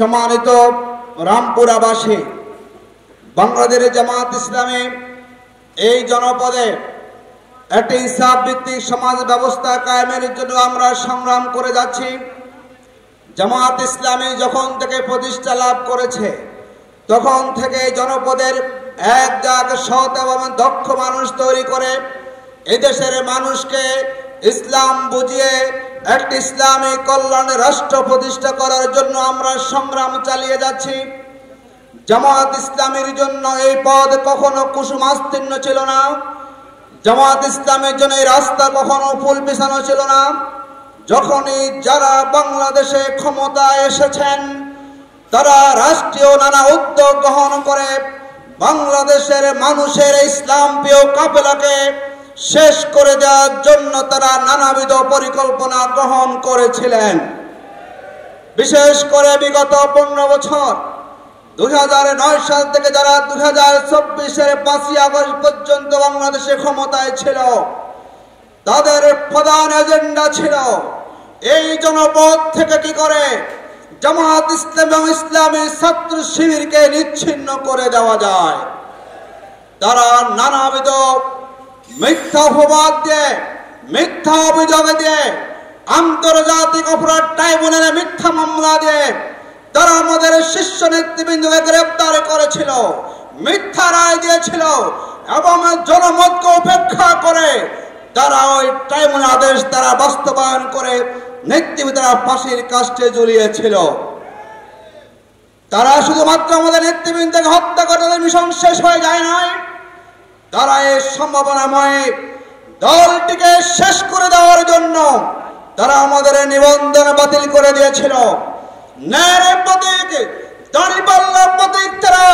সম্মানিত রামপুরাবাসী, বাংলাদেশ জামাত ইসলামী এই জনপদে একটি ইনসাফ ভিত্তিক সমাজ ব্যবস্থা কায়েমের জন্য আমরা সংগ্রাম করে যাচ্ছি। জামাত ইসলামী যখন থেকে প্রতিষ্ঠা লাভ করেছে তখন থেকে জনপদের এক জাগ সৎ এবং দক্ষ মানুষ তৈরি করে এদেশের মানুষকে ইসলাম বুঝিয়ে একটি ইসলামী কল্যাণ রাষ্ট্র প্রতিষ্ঠা করার জন্য আমরা সংগ্রাম চালিয়ে যাচ্ছি। জামাত ইসলামীর জন্য এই পদ কখনো কুসুমাস্তীর্ণ ছিল না। জামাত ইসলামের জন্য এই রাস্তা কখনো ফুল বিছানো ছিল না। যখনই যারা বাংলাদেশে ক্ষমতায় এসেছেন তারা রাষ্ট্রীয় নানা উদ্যোগ গ্রহণ করে বাংলাদেশের মানুষের ইসলাম প্রিয় কাফেলাকে শেষ করে দেওয়ার জন্য তারা নানাবিধ পরিকল্পনা গ্রহণ করেছিলেন। বিশেষ করে বিগত 15 বছর 2009 সাল থেকে যারা 2024-এর 5ই আগস্ট পর্যন্ত বাংলাদেশে ক্ষমতায় ছিল, তাদের প্রধান এজেন্ডা ছিল এই জনপদ থেকে কি করে জামাত ইসলাম এবং ইসলামী ছাত্র শিবিরকে নিচ্ছিন্ন করে দেওয়া যায়। তারা নানাবিধ মিথ্যা অপবাদ দিয়ে, মিথ্যা অভিযোগ দিয়ে, আন্তর্জাতিক অপরাধ ট্রাইব্যুনালে মিথ্যা মামলা দিয়ে তারা আমাদের শীর্ষ নেতৃবৃন্দকে গ্রেফতার করেছিল, মিথ্যা রায় দিয়েছিল এবং জনমতকে উপেক্ষা করে তারা ওই ট্রাইব্যুনাল আদেশ তারা বাস্তবায়ন করে নেতৃবৃন্দরা ফাঁসির কাস্টে ঝুলিয়েছিল। তারা শুধুমাত্র আমাদের নেতৃবৃন্দকে হত্যা করে তাদের মিশন শেষ হয়ে যায় নাই, তারা এই সম্ভাবনাময় দলটিকে শেষ করে দেওয়ার জন্য তারা আমাদের নিবন্ধন বাতিল করে দিয়েছিল। ন্যায়ের প্রতীক দাঁড়িপাল্লার প্রতীক তারা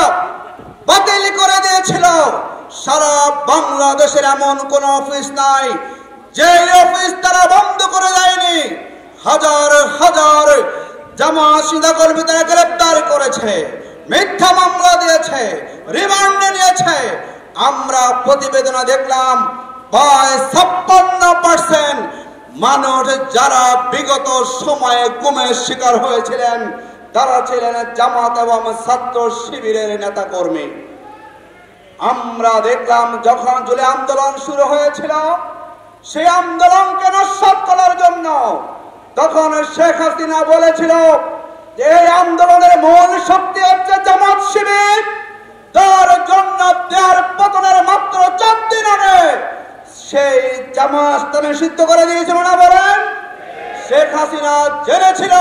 বাতিল করে দিয়েছিল। সারা বাংলাদেশের এমন কোন অফিস নাই যে অফিস তারা বন্ধ করে দেয়নি। হাজার হাজার জামাত শিবির তারা গ্রেফতার করেছে, মিথ্যা মামলা দিয়েছে, রিমান্ডে নিয়েছে। আমরা প্রতিবেদনে দেখলাম প্রায় 56% মানুষ যারা বিগত সময়ে গুমের শিকার হয়েছিলেন তারা ছিলেন জামাত এবং ছাত্র শিবিরের নেতা কর্মী। আমরা দেখলাম যখন জুলাই আন্দোলন শুরু হয়েছিল, সেই আন্দোলনকে নস্যাৎ করার জন্য তখন শেখ হাসিনা বলেছিল যে এই আন্দোলনের মূল শক্তি হচ্ছে জামাত শিবির। তার জন্য দেয়ার পতনের মাত্র 4 দিন আগে সেই জামাত নিষিদ্ধ করে দিয়েছিল না বলেন? শেখ হাসিনা জেনেছিল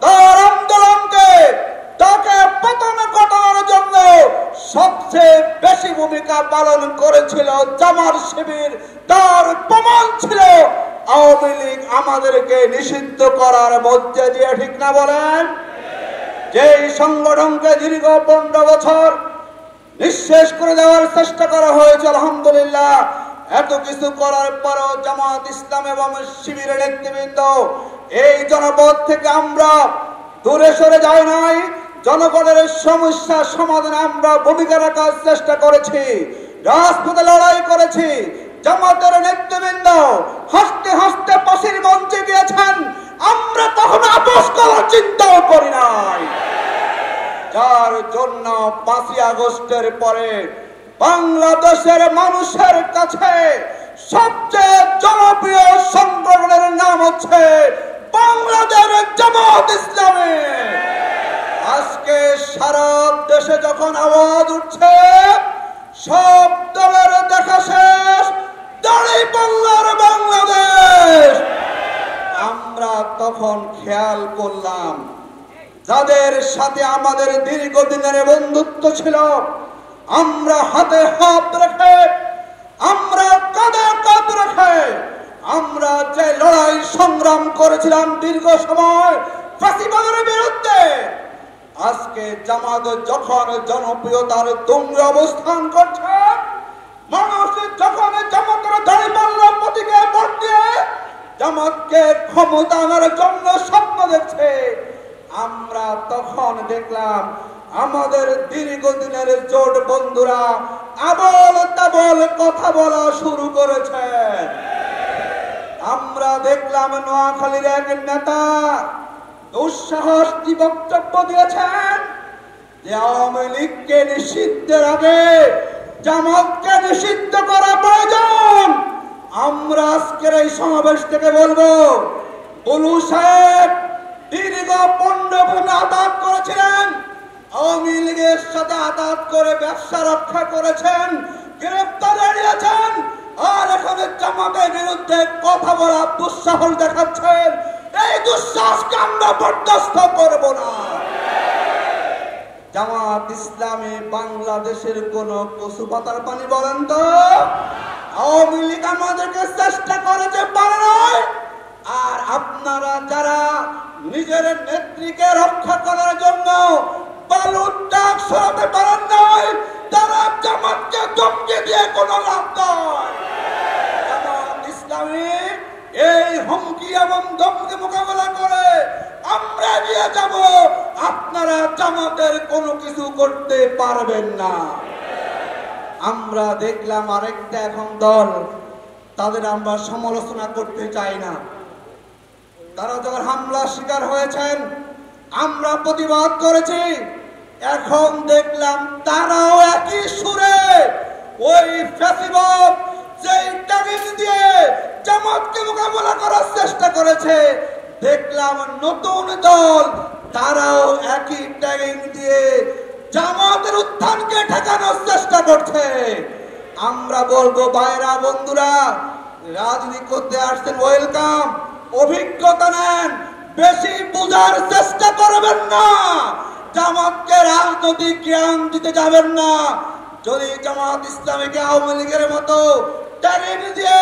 তার আন্দোলনকে তাকে পতন ঘটানোর জন্য সবচেয়ে বেশি ভূমিকা পালন করেছিল জামাত শিবির। তার প্রমাণ ছিল আওয়ামী লীগ আমাদেরকে নিষিদ্ধ করার মধ্যে দিয়ে, ঠিক না বলেন? যেই সংগঠনকে দীর্ঘ 15 বছর নিঃশেষ করে দেওয়ার চেষ্টা করা হয়েছে, আলহামদুলিল্লাহ এত কিছু করার পরও জামাত ইসলাম এবং শিবিরের নেতৃবৃন্দ এই জনপদ থেকে আমরা দূরে সরে যাই নাই। জনগণের সমস্যা সমাধানে আমরা ভূমিকা রাখার চেষ্টা করেছি, রাজপথে লড়াই করেছি। জামাতের নেতৃবৃন্দ হাসতে হাসতে পাশের মঞ্চে গিয়েছেন, আমরা তখন আপোষ করার চিন্তাও করি নাই। যার জন্য 5ই আগস্টের পরে বাংলাদেশের মানুষের কাছে সবচেয়ে জনপ্রিয় সংগঠনের নাম হচ্ছে বাংলাদেশ জামাত ইসলামী। আজকে সারা দেশে যখন আওয়াজ উঠছে সব দলের দেখা শেষ, দাঁড়িপাল্লার বাংলাদেশ, আমরা তখন খেয়াল করলাম যাদের সাথে আমাদের দীর্ঘদিনের বন্ধুত্ব ছিল, আমরা হাতে হাত রেখে, আমরা কাঁধে কাঁধ রেখে আমরা যে লড়াই সংগ্রাম করেছিলাম দীর্ঘ সময় ফ্যাসিবাদের বিরুদ্ধে, আজকে জামাত যখন জনপ্রিয়তার তুঙ্গে অবস্থান করছে, মানুষ যখন জামাতের দাঁড়িপাল্লার প্রতীকে ভোট দিয়ে জামাতকে ক্ষমতা আনার জন্য স্বপ্ন দেখছে, আমরা তখন দেখলাম আমাদের দীর্ঘদিনের জোট বন্ধুরা আবল তাবল কথা বলা শুরু করেছে। আমরা দেখলাম নোয়াখালীর এক নেতা দুঃসাহস কি বক্তব্য দিয়েছেন যে আওয়ামী লীগকে নিষিদ্ধের আগে জামাতকে নিষিদ্ধ করা প্রয়োজন। আমরা আজকের এই সমাবেশ থেকে বলবো, বুলু সাহেব দীর্ঘ 15 বছর আঘাত করেছিলেন, আওয়ামী লীগের সাথে আঘাত করে ব্যবসা রক্ষা করেছেন, গ্রেপ্তার এড়িয়েছেন, আর এখন জামাতের বিরুদ্ধে কথা বলা দুঃসাহস দেখাচ্ছেন। এই দুঃসাহসকে আমরা বরদাস্ত করব না। জামাত ইসলামী বাংলাদেশের কোন কচু পাতার পানি বলেন তো? আওয়ামী লীগ আমাদেরকে চেষ্টা করেছে, পারে নয়। আর আপনারা যারা নিজের নেত্রীকে রক্ষা করার জন্য বালুর দাগ সরাতে পারেন নয়, তারা জামাতকে ধমকি দিয়ে কোনো লাভ নয়। জামাত ইসলামী এই হুমকি এবং ধমকি মোকাবেলা করে আমরা এগিয়ে যাব, আপনারা জামাতের কোনো কিছু করতে পারবেন না। আমরা দেখলাম আরেকটা এখন দল, তাদের আমরা সমালোচনা করতে চাই না। তারা যখন হামলার শিকার হয়েছেন আমরা প্রতিবাদ করেছি, এখন দেখলাম তারাও একই সুরে ওই ফ্যাসিবাদ যেই টার্গেট দিয়ে জামাতকে মোকাবেলা করার চেষ্টা করেছে, দেখলাম নতুন দল তারাও একই ট্যাগিং দিয়ে জামাতের উত্থানকে ঠেকানোর চেষ্টা করছে। আমরা বলবো, ভাইরা বন্ধুরা, রাজনীতি করতে আসছেন, ওয়েলকাম, অভিজ্ঞতা নেন, বেশি বোঝার চেষ্টা করবেন না, জামাতকে রাজনৈতিক জ্ঞান দিতে যাবেন না। যদি জামাত ইসলামীকে আওয়ামী লীগের মতো ট্যাগিং দিয়ে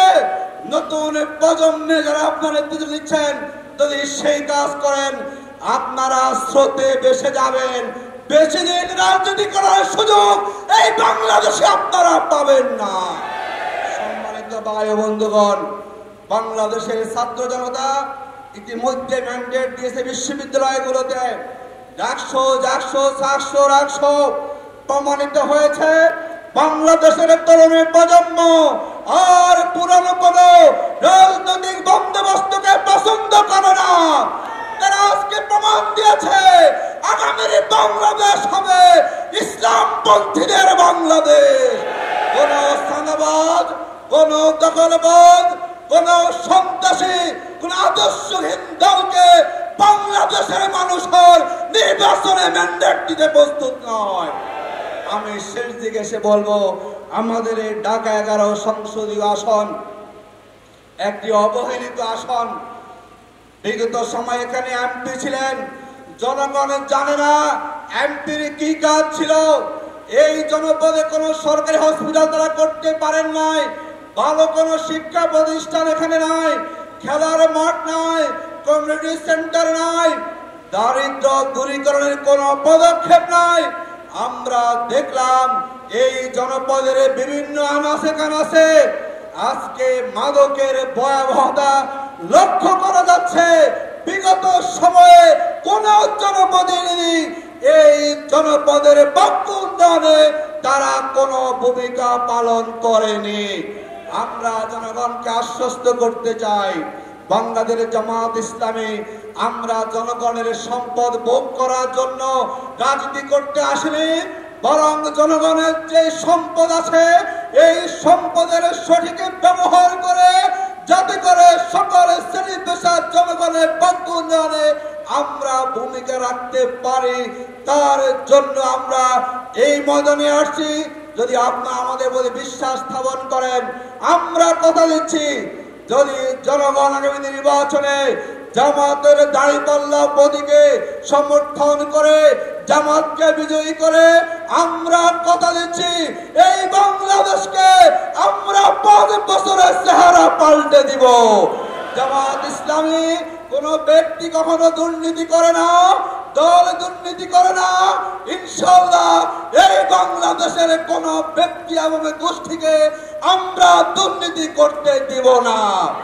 নতুন প্রজন্মে যারা আপনারা নেতৃত্ব দিচ্ছেন, যদি সেই কাজ করেন, আপনারা স্রোতে ভেসে যাবেন। বেশি দিন রাজনীতি করার সুযোগ এই বাংলাদেশে আপনারা পাবেন না। সম্মানিত ভাই ও বন্ধুগণ, বাংলাদেশের ছাত্র জনতা ইতিমধ্যে ম্যান্ডেট দিয়েছে বিশ্ববিদ্যালয়গুলোতে, রাখছো প্রমাণিত হয়েছে বাংলাদেশের তরুণী প্রজন্ম আর পুরানো কোন রাজনৈতিক বন্দোবস্তকে পছন্দ করে না। তারা আজকে প্রমাণ দিয়েছে আগামীর বাংলাদেশ হবে ইসলামপন্থীদের বাংলাদেশ। কোন স্থানবাদ, কোন দখলবাদ, কোন সন্ত্রাসী, কোন আদর্শহীন দলকে বাংলাদেশের মানুষের নির্বাচনে ম্যান্ডেট দিতে প্রস্তুত নয়। আমি শেষ দিকে এসে বলবো, আমাদের এই ঢাকা 11 সংসদীয় আসন একটি অবহেলিত আসন। বিগত সময় এখানে এমপি ছিলেন, জনগণ জানে না এমপির কি কাজ ছিল। এই জনপদে কোন সরকারি হসপিটাল তারা করতে পারেন নাই, ভালো কোন শিক্ষা প্রতিষ্ঠান এখানে নাই, খেলার মাঠ নাই, কমিউনিটি সেন্টার নাই, দারিদ্র দূরীকরণের কোন পদক্ষেপ নাই। আমরা দেখলাম এই জনপদের বিভিন্ন আনাচে কানাচে আজকে মাদকের ভয়াবহতা লক্ষ্য করা যাচ্ছে। বিগত সময়ে কোন জনপ্রতিনিধি এই জনপদের বাক্য উন্নয়নে তারা কোনো ভূমিকা পালন করেনি। আমরা জনগণকে আশ্বস্ত করতে চাই, বাংলাদেশ জামাত ইসলামী আমরা জনগণের সম্পদ ভোগ করার জন্য রাজনীতি করতে আসেনি, বরং জনগণের যে সম্পদ আছে এই সম্পদের সঠিক ব্যবহার করে যাতে করে সকল শ্রেণী পেশার জনগণের বাক্য উন্নয়নে আমরা ভূমিকা রাখতে পারি, তার জন্য আমরা এই ময়দানে আসছি। যদি আপনারা আমাদের প্রতি বিশ্বাস স্থাপন করেন, আমরা কথা দিচ্ছি, যদি জনগণ আগামী নির্বাচনে জামাতের দাঁড়িপাল্লা প্রতীকে সমর্থন করে জামাতকে বিজয়ী করে, আমরা কথা দিচ্ছি এই বাংলাদেশকে আমরা 5 বছরের চেহারা পাল্টে দিব। জামাত ইসলামী কোন ব্যক্তি কখনো দুর্নীতি করে না, দল দুর্নীতি করে না। ইনশাআল্লাহ এই বাংলাদেশের কোন ব্যক্তি এবং গোষ্ঠীকে আমরা দুর্নীতি করতে দিব না।